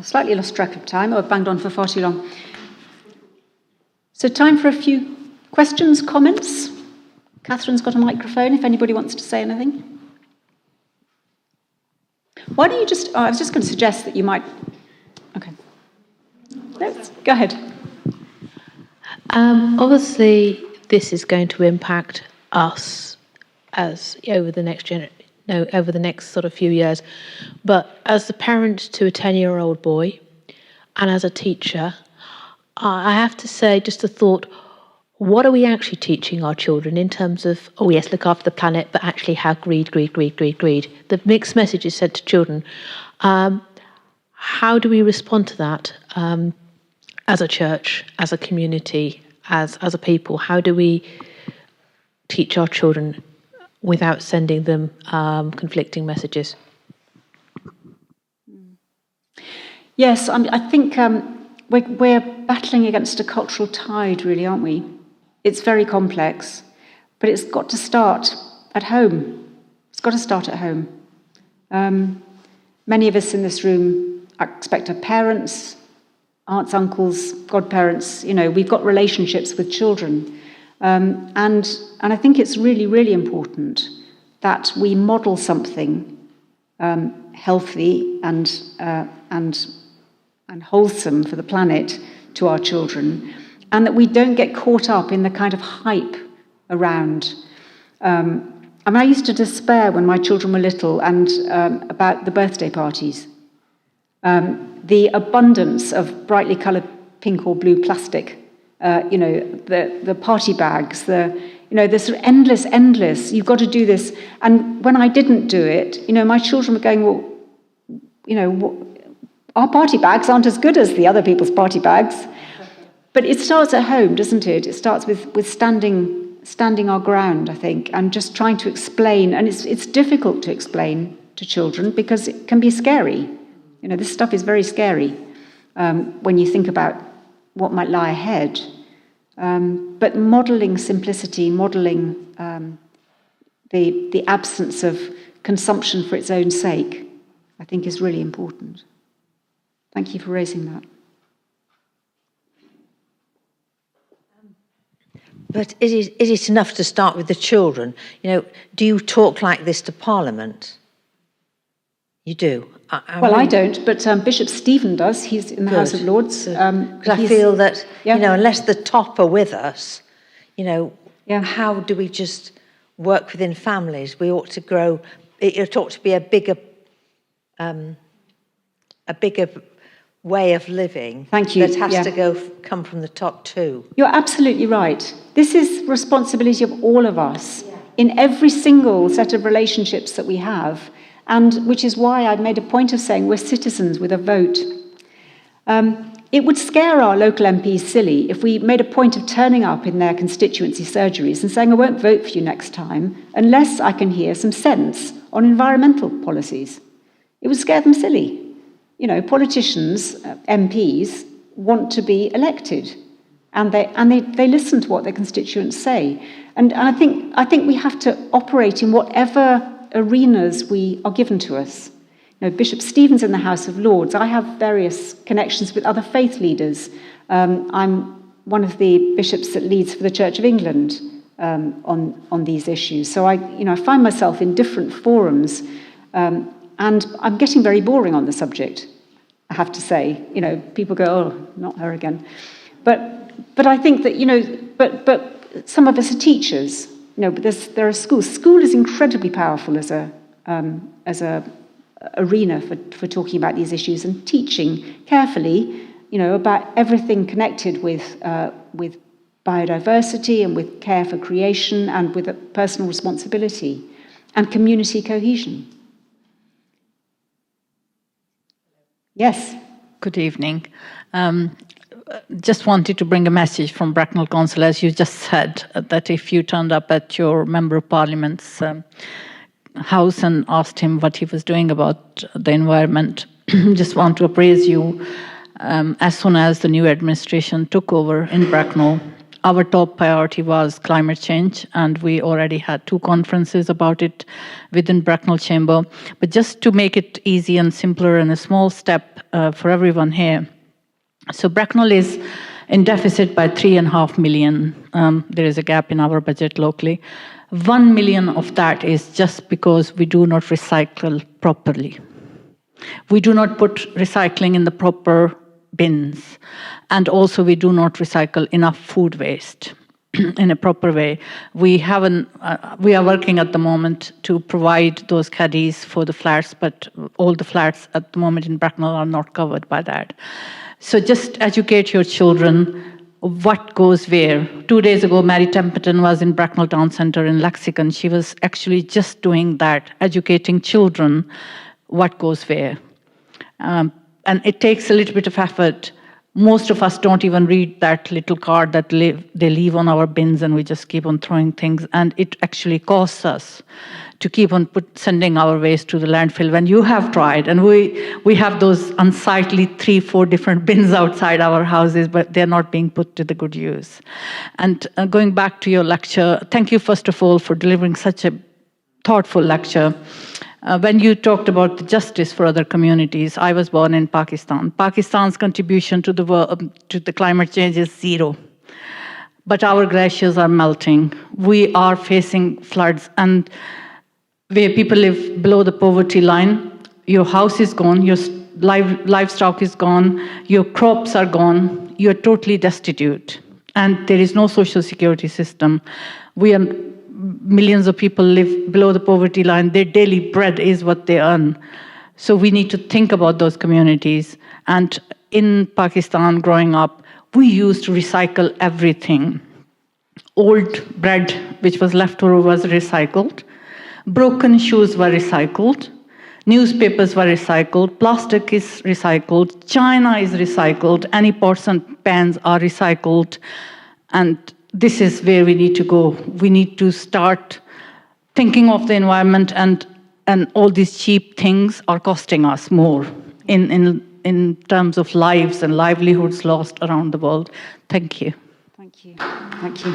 slightly lost track of time. I've banged on for far too long. So time for a few questions, comments. Catherine's got a microphone if anybody wants to say anything. Why don't you just... I was just going to suggest that you might... Okay. Let's go ahead. Obviously, this is going to impact us as over the next sort of few years. But as the parent to a 10-year-old boy, and as a teacher, I have to say, just a thought: what are we actually teaching our children in terms of, oh yes, look after the planet, but actually how greed. The mixed message is sent to children. How do we respond to that as a church, as a community, as a people? How do we teach our children without sending them conflicting messages? Yes, I think we're battling against a cultural tide, really, aren't we? It's very complex, but it's got to start at home. It's got to start at home. Many of us in this room expect our parents, aunts, uncles, godparents, we've got relationships with children. And I think it's really, really important that we model something healthy and wholesome for the planet to our children, and that we don't get caught up in the kind of hype around. I used to despair when my children were little and about the birthday parties. The abundance of brightly coloured pink or blue plastic, the party bags, the sort of endless, you've got to do this. And when I didn't do it, my children were going, well, our party bags aren't as good as the other people's party bags. But it starts at home, doesn't it? It starts with standing our ground, I think, and just trying to explain. And it's difficult to explain to children because it can be scary. This stuff is very scary when you think about what might lie ahead. But modelling simplicity, modelling the absence of consumption for its own sake, I think is really important. Thank you for raising that. But is it enough to start with the children? Do you talk like this to Parliament? You do? I don't, but Bishop Stephen does. He's in the House of Lords. Because I feel that, unless the top are with us, how do we just work within families? We ought to grow. It ought to be a bigger way of living. Thank you. That has to come from the top too. You're absolutely right. This is responsibility of all of us in every single set of relationships that we have, and which is why I made a point of saying we're citizens with a vote. It would scare our local MPs silly if we made a point of turning up in their constituency surgeries and saying, I won't vote for you next time unless I can hear some sense on environmental policies. It would scare them silly. Politicians, MPs, want to be elected, and they listen to what their constituents say. And I think we have to operate in whatever arenas we are given to us. Bishop Stephen's in the House of Lords. I have various connections with other faith leaders. I'm one of the bishops that leads for the Church of England on these issues. So I find myself in different forums, and I'm getting very boring on the subject, I have to say. People go, oh, not her again. But I think that, but some of us are teachers, but there are schools. School is incredibly powerful as a arena for talking about these issues and teaching carefully, about everything connected with biodiversity and with care for creation and with a personal responsibility and community cohesion. Yes. Good evening. Just wanted to bring a message from Bracknell Council, as you just said, that if you turned up at your Member of Parliament's house and asked him what he was doing about the environment, just want to appraise you. As soon as the new administration took over in Bracknell, our top priority was climate change, and we already had 2 conferences about it within Bracknell Chamber. But just to make it easy and simpler and a small step for everyone here, so Bracknell is in deficit by 3.5 million. There is a gap in our budget locally. 1 million of that is just because we do not recycle properly. We do not put recycling in the proper bins, and also we do not recycle enough food waste in a proper way. We are working at the moment to provide those caddies for the flats, but all the flats at the moment in Bracknell are not covered by that. So just educate your children what goes where. 2 days ago, Mary Temperton was in Bracknell Town Centre in Lexicon. She was actually just doing that, educating children what goes where. And it takes a little bit of effort. Most of us don't even read that little card that they leave on our bins, and we just keep on throwing things. And it actually costs us to keep on sending our waste to the landfill when you have tried. And we have those unsightly 3-4 different bins outside our houses, but they're not being put to the good use. And going back to your lecture, thank you, first of all, for delivering such a thoughtful lecture. When you talked about the justice for other communities, I was born in Pakistan. Pakistan's contribution to the climate change is 0. But our glaciers are melting. We are facing floods, and where people live below the poverty line, your house is gone, your livestock is gone, your crops are gone, you're totally destitute, and there is no social security system. Millions of people live below the poverty line. Their daily bread is what they earn. So we need to think about those communities. And in Pakistan, growing up, we used to recycle everything. Old bread, which was left over, was recycled. Broken shoes were recycled. Newspapers were recycled. Plastic is recycled. China is recycled. Any pots and pans are recycled. And this is where we need to go. We need to start thinking of the environment, and all these cheap things are costing us more in terms of lives and livelihoods lost around the world. Thank you. Thank you. Thank you.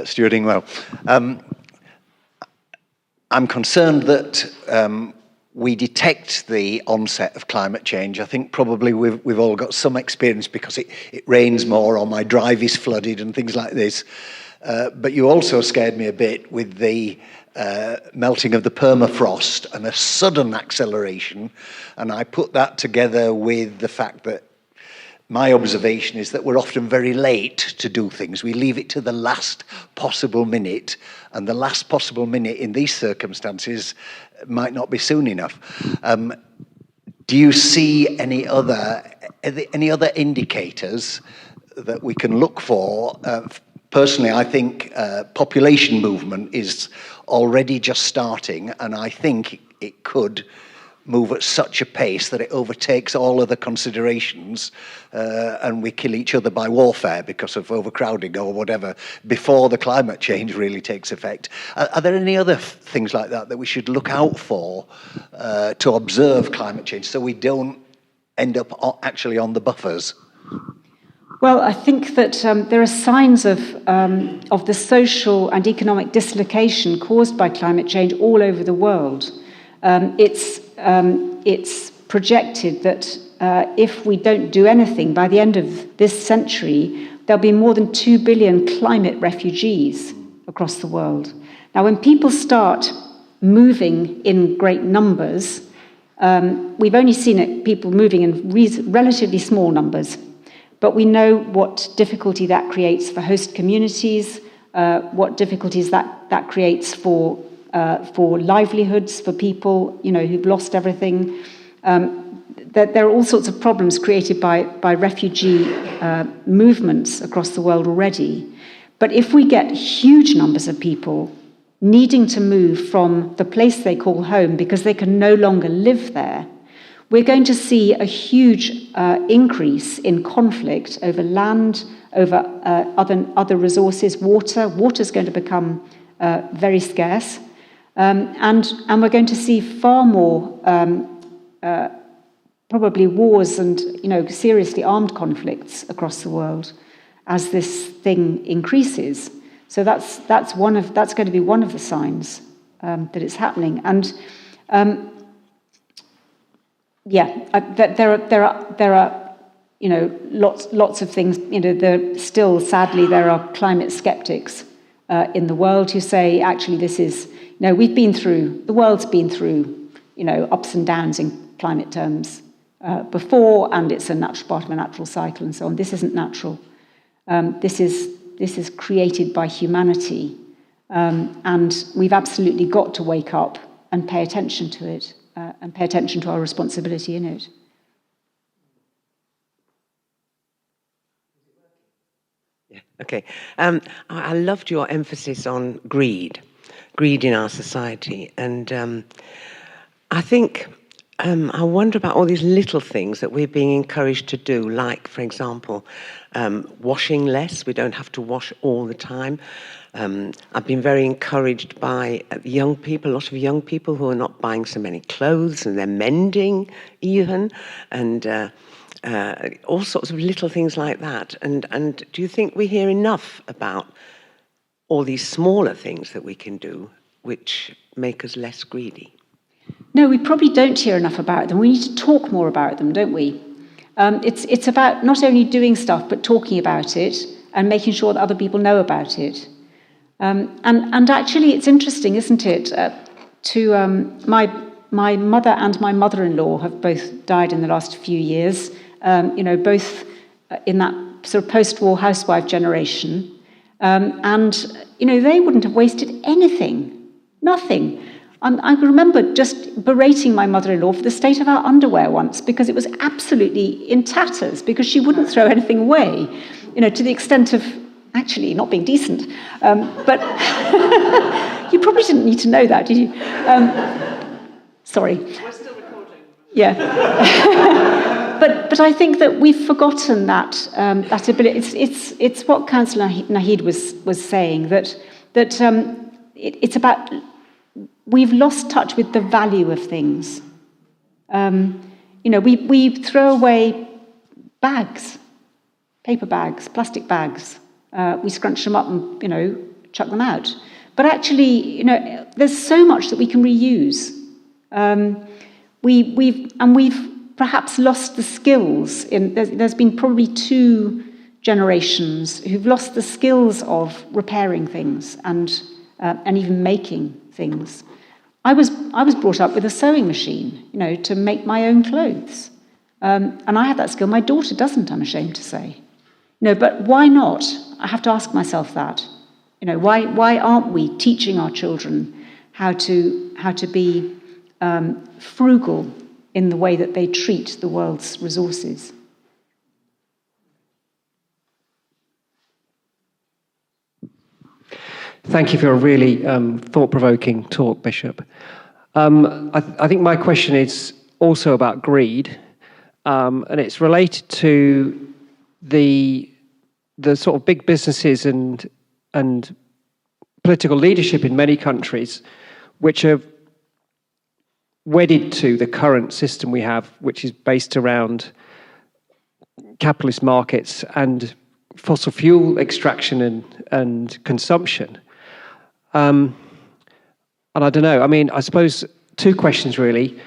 Stuart Ingwell. I'm concerned that we detect the onset of climate change. I think probably we've all got some experience because it rains more, or my drive is flooded and things like this. But you also scared me a bit with the melting of the permafrost and a sudden acceleration. And I put that together with the fact that my observation is that we're often very late to do things. We leave it to the last possible minute, and the last possible minute in these circumstances might not be soon enough. Do you see any other indicators that we can look for? Personally, I think population movement is already just starting, and I think it could move at such a pace that it overtakes all other considerations, and we kill each other by warfare because of overcrowding or whatever before the climate change really takes effect. Are there any other things like that we should look out for to observe climate change so we don't end up actually on the buffers? Well, I think that there are signs of the social and economic dislocation caused by climate change all over the world. It's projected that if we don't do anything, by the end of this century, there'll be more than 2 billion climate refugees across the world. Now, when people start moving in great numbers, we've only seen people moving in relatively small numbers, but we know what difficulty that creates for host communities, what difficulties that creates for livelihoods, for people, who've lost everything. There are all sorts of problems created by refugee movements across the world already. But if we get huge numbers of people needing to move from the place they call home because they can no longer live there, we're going to see a huge increase in conflict over land, over other resources. Water's going to become very scarce. And we're going to see far more probably wars and, seriously armed conflicts across the world as this thing increases. So that's going to be one of the signs that it's happening. And there are lots of things. Sadly there are climate skeptics in the world who say actually this is the world's been through ups and downs in climate terms before, and it's a natural part of a natural cycle and so on. This isn't natural. This is created by humanity, and we've absolutely got to wake up and pay attention to it, and pay attention to our responsibility in it. Yeah. Okay. I loved your emphasis on greed in our society, and I think. I wonder about all these little things that we're being encouraged to do, like, for example, washing less. We don't have to wash all the time. I've been very encouraged by young people, a lot of young people who are not buying so many clothes, and they're mending even, and all sorts of little things like that. And do you think we hear enough about all these smaller things that we can do which make us less greedy? No, we probably don't hear enough about them. We need to talk more about them, don't we? It's about not only doing stuff, but talking about it and making sure that other people know about it. And actually, it's interesting, isn't it? My mother and my mother-in-law have both died in the last few years. Both in that sort of post-war housewife generation, and they wouldn't have wasted anything, nothing. I remember just berating my mother-in-law for the state of our underwear once, because it was absolutely in tatters, because she wouldn't throw anything away, to the extent of actually not being decent. But you probably didn't need to know that, did you? Sorry. We're still recording. Yeah. But I think that we've forgotten that ability. It's what Councillor Nahid was saying, that it's about. We've lost touch with the value of things. We throw away bags, paper bags, plastic bags. We scrunch them up and, chuck them out. But actually, there's so much that we can reuse. We've perhaps lost the skills. There's been probably 2 generations who've lost the skills of repairing things and even making things. I was brought up with a sewing machine, to make my own clothes. And I have that skill. My daughter doesn't, I'm ashamed to say. But why not? I have to ask myself that. Why aren't we teaching our children how to be frugal in the way that they treat the world's resources? Thank you for a really thought-provoking talk, Bishop. I think my question is also about greed, and it's related to the sort of big businesses and political leadership in many countries, which are wedded to the current system we have, which is based around capitalist markets and fossil fuel extraction and consumption. And I don't know, I suppose 2 questions really.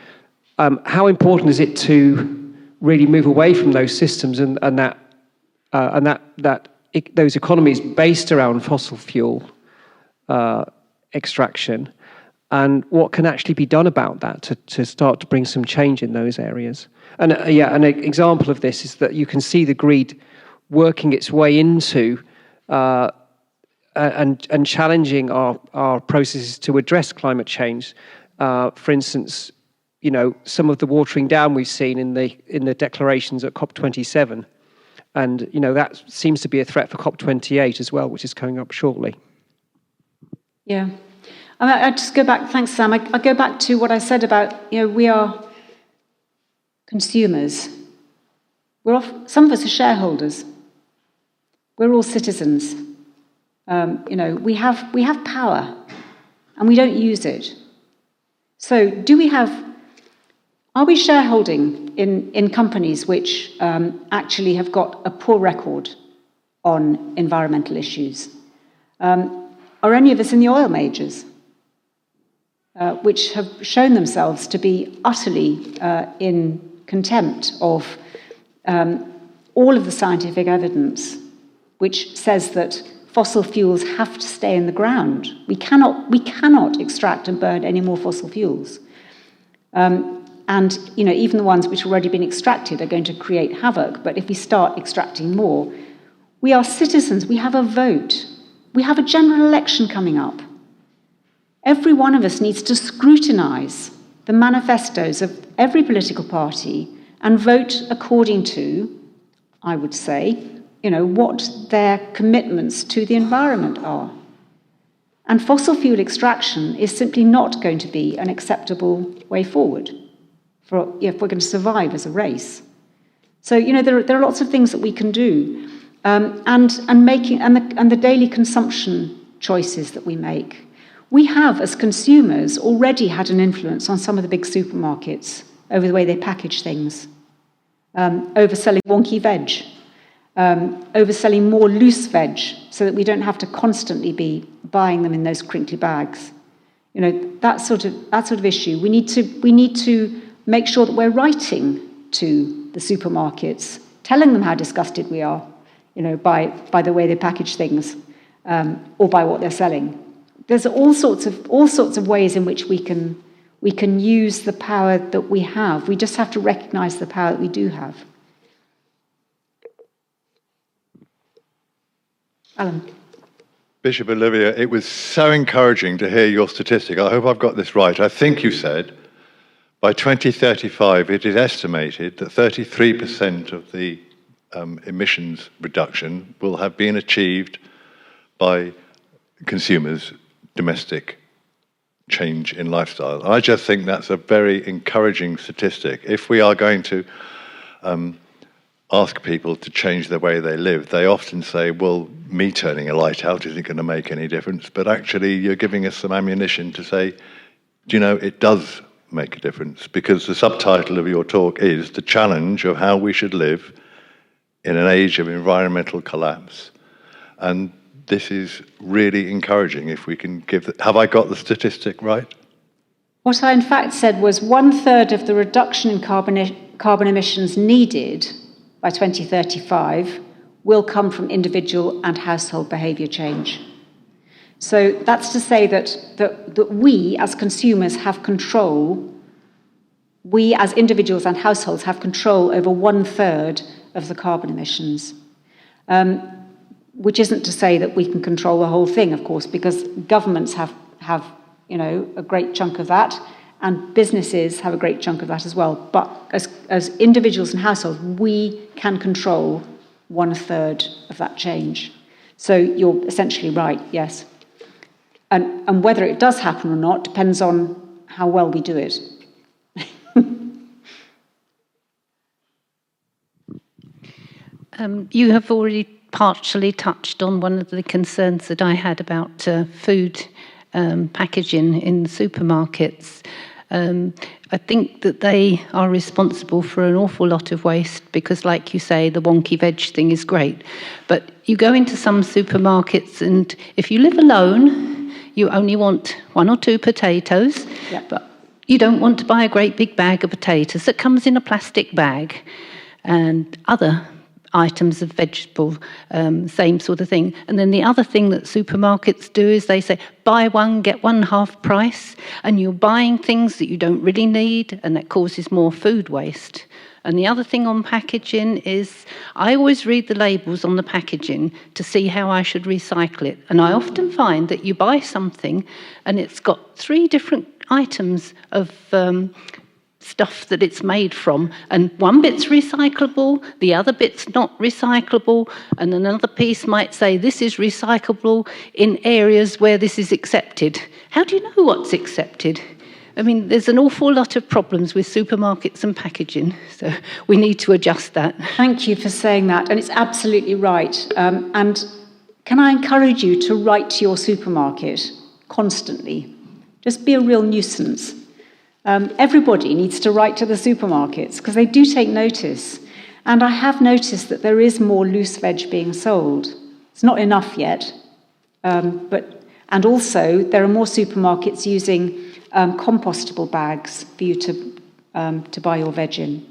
How important is it to really move away from those systems and those economies based around fossil fuel extraction? And what can actually be done about that to start to bring some change in those areas? And an example of this is that you can see the greed working its way into and challenging our processes to address climate change. For instance, some of the watering down we've seen in the declarations at COP27, and that seems to be a threat for COP28 as well, which is coming up shortly. Yeah, I just go back. Thanks, Sam. I go back to what I said about we are consumers. Some of us are shareholders. We're all citizens. We have power. and we don't use it. So are we shareholding in companies which actually have got a poor record on environmental issues? Are any of us in the oil majors, which have shown themselves to be utterly in contempt of all of the scientific evidence which says that fossil fuels have to stay in the ground? We cannot extract and burn any more fossil fuels. And even the ones which have already been extracted are going to create havoc. But if we start extracting more, we are citizens. We have a vote. We have a general election coming up. Every one of us needs to scrutinise the manifestos of every political party and vote according to, I would say, what their commitments to the environment are. And fossil fuel extraction is simply not going to be an acceptable way forward if we're going to survive as a race. So, there are lots of things that we can do, and the daily consumption choices that we make. We have, as consumers, already had an influence on some of the big supermarkets over the way they package things, overselling wonky veg, overselling more loose veg, so that we don't have to constantly be buying them in those crinkly bags. That sort of issue. We need to make sure that we're writing to the supermarkets, telling them how disgusted we are, by the way they package things, or by what they're selling. There's all sorts of ways in which we can use the power that we have. We just have to recognise the power that we do have. Alan. Bishop Olivia, it was so encouraging to hear your statistic. I hope I've got this right. I think you said by 2035 it is estimated that 33% of the emissions reduction will have been achieved by consumers' domestic change in lifestyle. I just think that's a very encouraging statistic. If we are going to ask people to change the way they live, they often say, well, me turning a light out isn't going to make any difference. But actually, you're giving us some ammunition to say, it does make a difference. Because the subtitle of your talk is The Challenge of How We Should Live in an Age of Environmental Collapse. And this is really encouraging if we can have I got the statistic right? What I in fact said was 1/3 of the reduction in carbon emissions needed by 2035 will come from individual and household behaviour change. So that's to say that we as consumers have control, we as individuals and households have control over 1/3 of the carbon emissions. Which isn't to say that we can control the whole thing, of course, because governments have a great chunk of that, and businesses have a great chunk of that as well. But as individuals and households, we can control 1/3 of that change. So you're essentially right, yes. And whether it does happen or not depends on how well we do it. You have already partially touched on one of the concerns that I had about food packaging in supermarkets. I think that they are responsible for an awful lot of waste because, like you say, the wonky veg thing is great. But you go into some supermarkets and if you live alone, you only want 1 or 2 potatoes, but you don't want to buy a great big bag of potatoes that comes in a plastic bag and other items of vegetable, same sort of thing. And then the other thing that supermarkets do is they say, buy one, get one half price, and you're buying things that you don't really need, and that causes more food waste. And the other thing on packaging is I always read the labels on the packaging to see how I should recycle it. And I often find that you buy something and it's got 3 different items of stuff that it's made from, and one bit's recyclable, the other bit's not recyclable, and another piece might say this is recyclable in areas where this is accepted. How do you know what's accepted? I mean, there's an awful lot of problems with supermarkets and packaging, so we need to adjust that. Thank you for saying that, and it's absolutely right. And can I encourage you to write to your supermarket constantly Just be a real nuisance. Everybody needs to write to the supermarkets because they do take notice. And I have noticed that there is more loose veg being sold. It's not enough yet, and also there are more supermarkets using compostable bags for you to buy your veg in.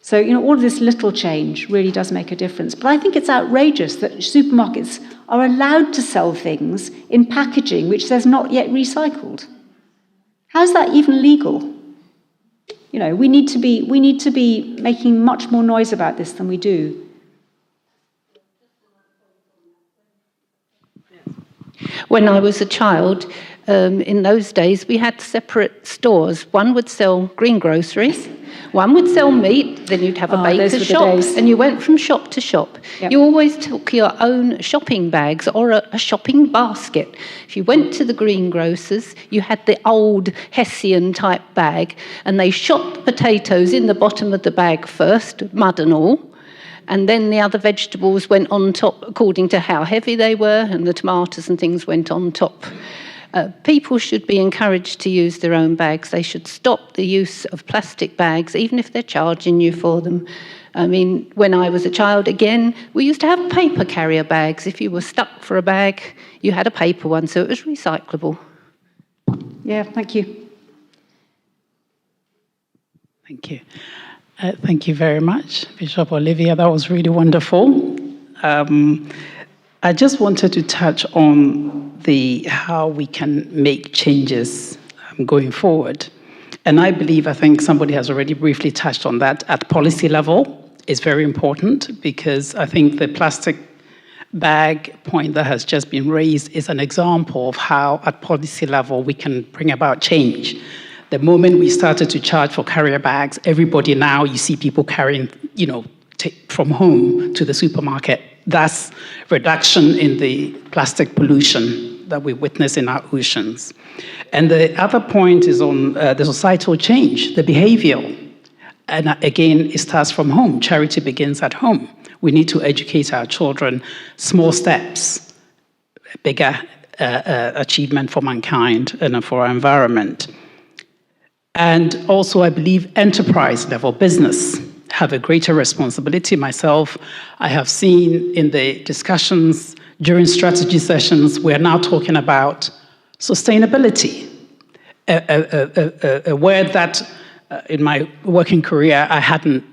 So, all of this little change really does make a difference. But I think it's outrageous that supermarkets are allowed to sell things in packaging which says not yet recycled. How's that even legal? We need to be making much more noise about this than we do. When I was a child, in those days, we had separate stores. One would sell greengroceries, one would sell meat, then you'd have a baker's shop, and you went from shop to shop. Yep. You always took your own shopping bags or a shopping basket. If you went to the greengrocers, you had the old Hessian-type bag, and they shot the potatoes in the bottom of the bag first, mud and all, and then the other vegetables went on top according to how heavy they were, and the tomatoes and things went on top. People should be encouraged to use their own bags. They should stop the use of plastic bags, even if they're charging you for them. I mean, when I was a child, again, we used to have paper carrier bags. If you were stuck for a bag, you had a paper one, so it was recyclable. Yeah, thank you. Thank you. Thank you very much, Bishop Olivia. That was really wonderful. I just wanted to touch on how we can make changes going forward. And I think somebody has already briefly touched on that at policy level. Is very important because I think the plastic bag point that has just been raised is an example of how at policy level we can bring about change. The moment we started to charge for carrier bags, everybody now, you see people carrying, from home to the supermarket. That's reduction in the plastic pollution that we witness in our oceans. And the other point is on the societal change, the behavioral. And again, it starts from home. Charity begins at home. We need to educate our children. Small steps, bigger achievement for mankind and for our environment. And also, I believe enterprise level business have a greater responsibility. Myself, I have seen in the discussions during strategy sessions, we're now talking about sustainability, a word that in my working career I hadn't,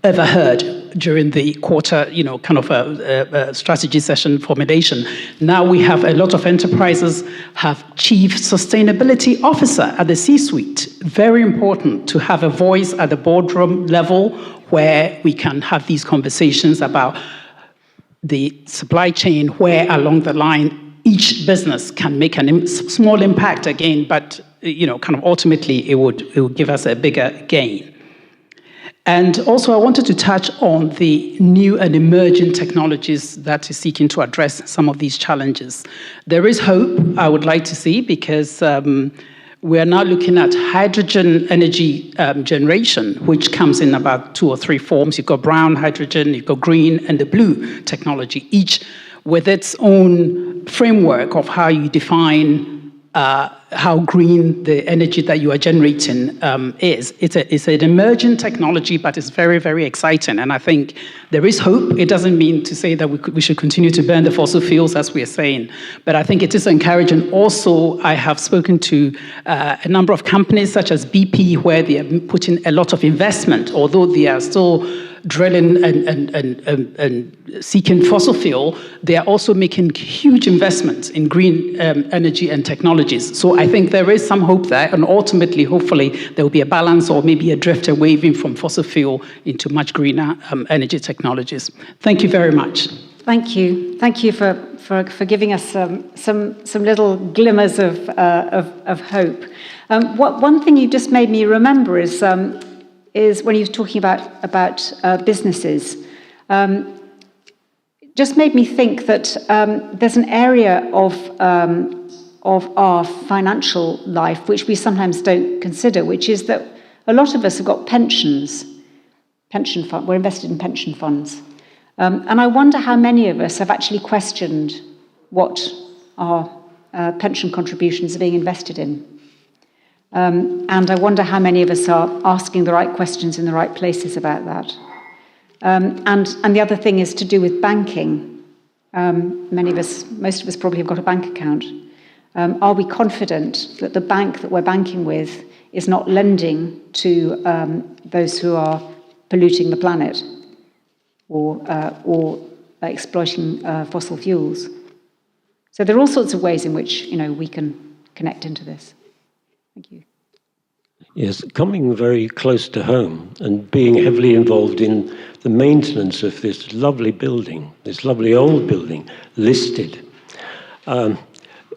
ever heard during the quarter, strategy session formulation. Now we have a lot of enterprises have chief sustainability officer at the C-suite. Very important to have a voice at the boardroom level where we can have these conversations about the supply chain, where along the line each business can make a small impact again, but ultimately it would give us a bigger gain. And also I wanted to touch on the new and emerging technologies that is seeking to address some of these challenges. There is hope, I would like to see, because we are now looking at hydrogen energy generation, which comes in about 2 or 3 forms. You've got brown hydrogen, you've got green, and the blue technology, each with its own framework of how you define how green the energy that you are generating is. It's an emerging technology, but it's very, very exciting. And I think there is hope. It doesn't mean to say that we should continue to burn the fossil fuels, as we are saying. But I think it is encouraging. Also, I have spoken to a number of companies, such as BP, where they are putting a lot of investment, although they are still drilling and seeking fossil fuel, they are also making huge investments in green energy and technologies. So I think there is some hope there, and ultimately, hopefully, there will be a balance or maybe a drift away from fossil fuel into much greener energy technologies. Thank you very much. Thank you. Thank you for giving us some little glimmers of hope. One thing you just made me remember is when you were talking about businesses. Just made me think that there's an area of our financial life which we sometimes don't consider, which is that a lot of us have got pensions. We're invested in pension funds. And I wonder how many of us have actually questioned what our pension contributions are being invested in. And I wonder how many of us are asking the right questions in the right places about that. And the other thing is to do with banking. Most of us probably have got a bank account. Are we confident that the bank that we're banking with is not lending to those who are polluting the planet or exploiting fossil fuels? So there are all sorts of ways in which we can connect into this. Thank you. Yes, coming very close to home and being heavily involved in the maintenance of this lovely building, this lovely old building, listed.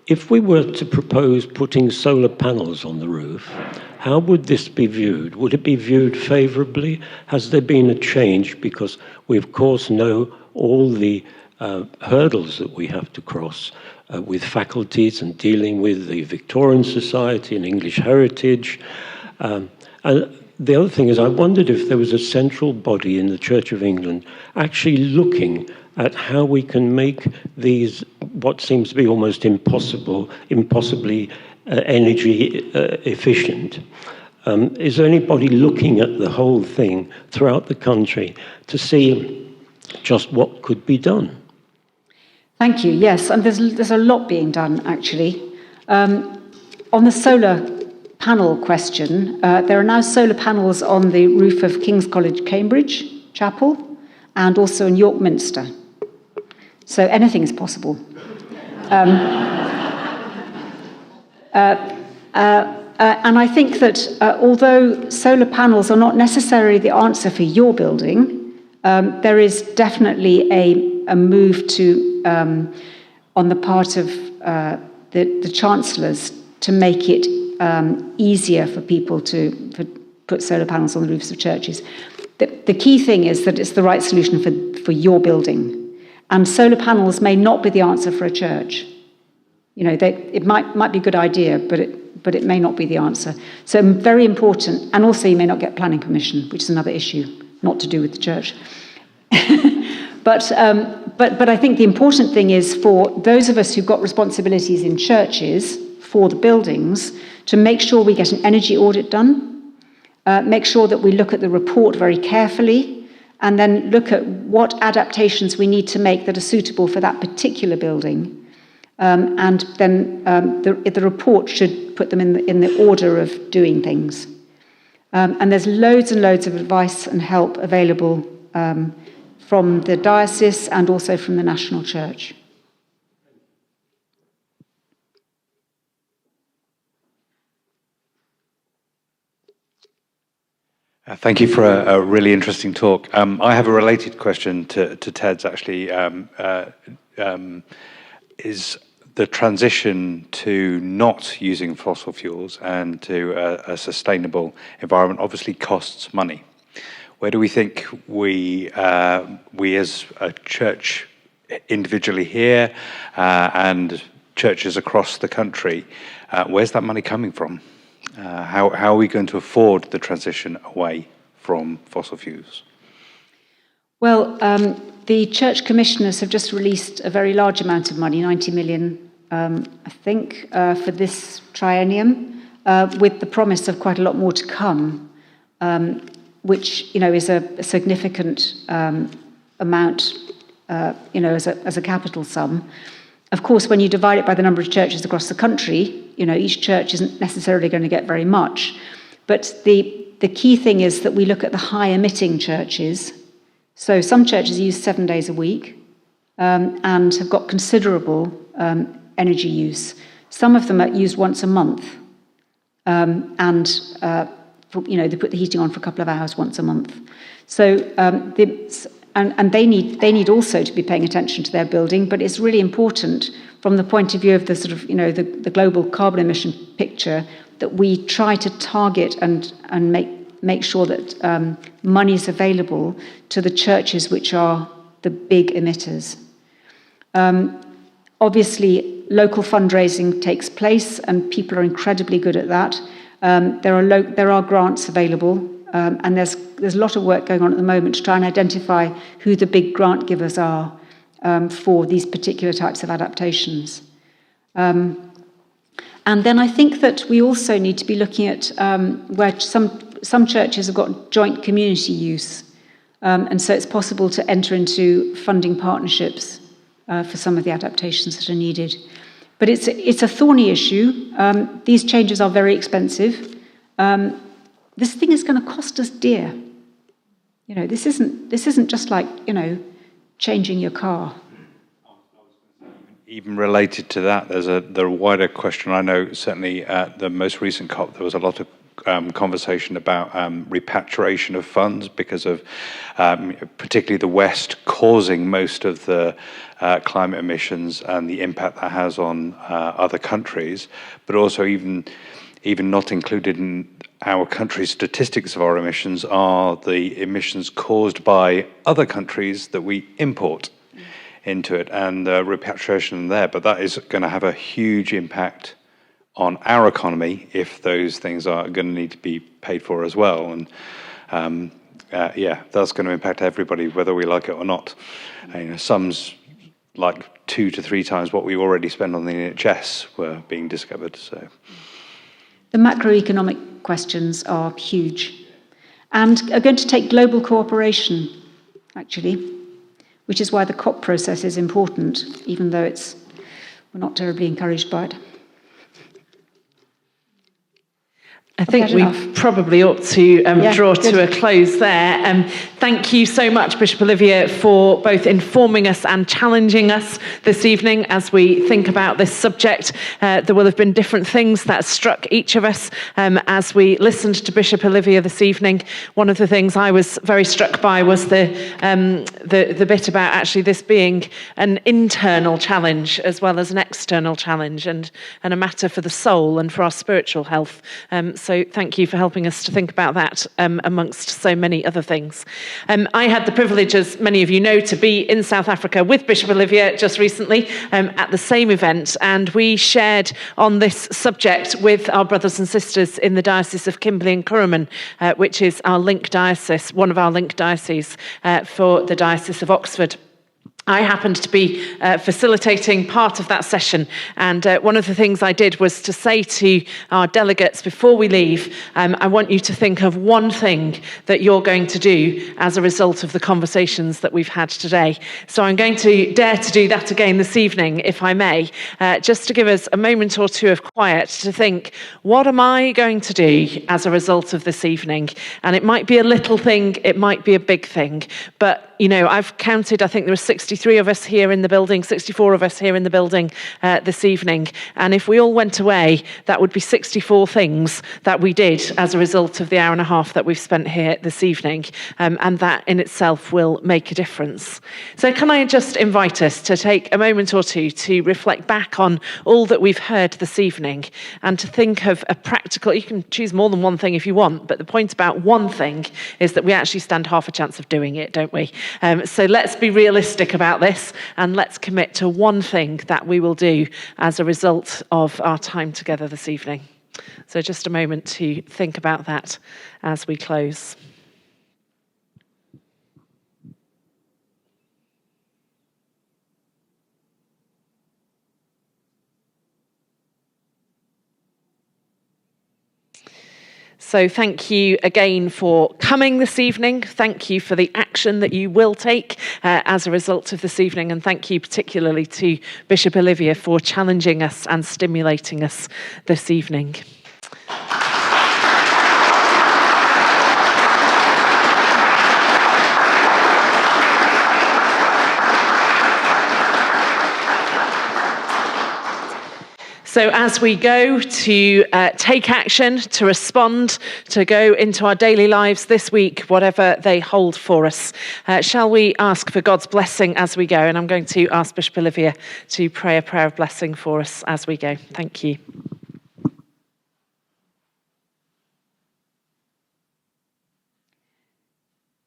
If we were to propose putting solar panels on the roof, how would this be viewed? Would it be viewed favourably? Has there been a change? Because we, of course, know all the hurdles that we have to cross with faculties and dealing with the Victorian Society and English Heritage. And the other thing is, I wondered if there was a central body in the Church of England actually looking at how we can make these, what seems to be almost impossibly energy efficient. Is there anybody looking at the whole thing throughout the country to see just what could be done? Thank you. Yes, and there's a lot being done, actually. On the solar panel question, there are now solar panels on the roof of King's College, Cambridge Chapel, and also in York Minster. So anything is possible. And I think that although solar panels are not necessarily the answer for your building, there is definitely a move to, on the part of the chancellors, to make it easier for people to put solar panels on the roofs of churches. The key thing is that it's the right solution for your building. And solar panels may not be the answer for a church. It might be a good idea, but it may not be the answer. So very important. And also you may not get planning permission, which is another issue, not to do with the church. But I think the important thing is for those of us who've got responsibilities in churches for the buildings to make sure we get an energy audit done, make sure that we look at the report very carefully, and then look at what adaptations we need to make that are suitable for that particular building. And then the report should put them in the order of doing things. And there's loads and loads of advice and help available from the diocese and also from the national church. Thank you for a really interesting talk. I have a related question to Ted's, actually. Is the transition to not using fossil fuels and to a sustainable environment obviously costs money? Where do we think we as a church individually here and churches across the country, where's that money coming from? How are we going to afford the transition away from fossil fuels? Well, the church commissioners have just released a very large amount of money, 90 million, I think, for this triennium, with the promise of quite a lot more to come, which is a significant amount, as a capital sum. Of course, when you divide it by the number of churches across the country, each church isn't necessarily going to get very much. But the key thing is that we look at the high-emitting churches. So some churches use 7 days a week and have got considerable energy use. Some of them are used once a month, and they put the heating on for a couple of hours once a month. So And they need also to be paying attention to their building, but it's really important from the point of view of the sort of the global carbon emission picture that we try to target and make sure that money is available to the churches which are the big emitters. Obviously, local fundraising takes place, and people are incredibly good at that. There are grants available. And there's a lot of work going on at the moment to try and identify who the big grant givers are for these particular types of adaptations. And then I think that we also need to be looking at where some churches have got joint community use. And so it's possible to enter into funding partnerships for some of the adaptations that are needed. But it's a thorny issue. These changes are very expensive. This thing is going to cost us dear. This isn't just like, changing your car. Even related to that, there's a wider question. I know certainly at the most recent COP, there was a lot of conversation about repatriation of funds because of particularly the West causing most of the climate emissions and the impact that has on other countries, but also even not included in our country's statistics of our emissions are the emissions caused by other countries that we import into it, and repatriation there. But that is going to have a huge impact on our economy if those things are going to need to be paid for as well. And that's going to impact everybody, whether we like it or not. Sums like 2 to 3 times what we already spend on the NHS were being discovered. So the macroeconomic questions are huge and are going to take global cooperation, actually, which is why the COP process is important, even though we're not terribly encouraged by it. I think we probably ought to draw to a close there. Thank you so much, Bishop Olivia, for both informing us and challenging us this evening as we think about this subject. There will have been different things that struck each of us as we listened to Bishop Olivia this evening. One of the things I was very struck by was the bit about actually this being an internal challenge as well as an external challenge and a matter for the soul and for our spiritual health. So thank you for helping us to think about that amongst so many other things. I had the privilege, as many of you know, to be in South Africa with Bishop Olivia just recently at the same event, and we shared on this subject with our brothers and sisters in the Diocese of Kimberley and Kuruman, which is our link diocese, one of our link dioceses for the Diocese of Oxford. I happened to be facilitating part of that session, and one of the things I did was to say to our delegates before we leave, I want you to think of one thing that you're going to do as a result of the conversations that we've had today. So I'm going to dare to do that again this evening, if I may, just to give us a moment or two of quiet to think, what am I going to do as a result of this evening? And it might be a little thing, it might be a big thing, but I've counted, I think there were 63 of us here in the building, 64 of us here in the building this evening. And if we all went away, that would be 64 things that we did as a result of the hour and a half that we've spent here this evening. And that in itself will make a difference. So can I just invite us to take a moment or two to reflect back on all that we've heard this evening and to think of a practical, you can choose more than one thing if you want, but the point about one thing is that we actually stand half a chance of doing it, don't we? So let's be realistic about this and let's commit to one thing that we will do as a result of our time together this evening. So just a moment to think about that as we close. So thank you again for coming this evening. Thank you for the action that you will take as a result of this evening. And thank you particularly to Bishop Olivia for challenging us and stimulating us this evening. So as we go to take action, to respond, to go into our daily lives this week, whatever they hold for us, shall we ask for God's blessing as we go? And I'm going to ask Bishop Olivia to pray a prayer of blessing for us as we go. Thank you.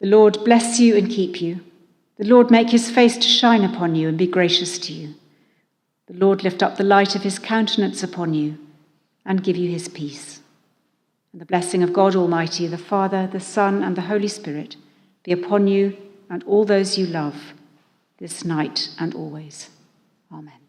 The Lord bless you and keep you. The Lord make his face to shine upon you and be gracious to you. The Lord lift up the light of his countenance upon you and give you his peace. And the blessing of God Almighty, the Father, the Son, and the Holy Spirit be upon you and all those you love this night and always. Amen.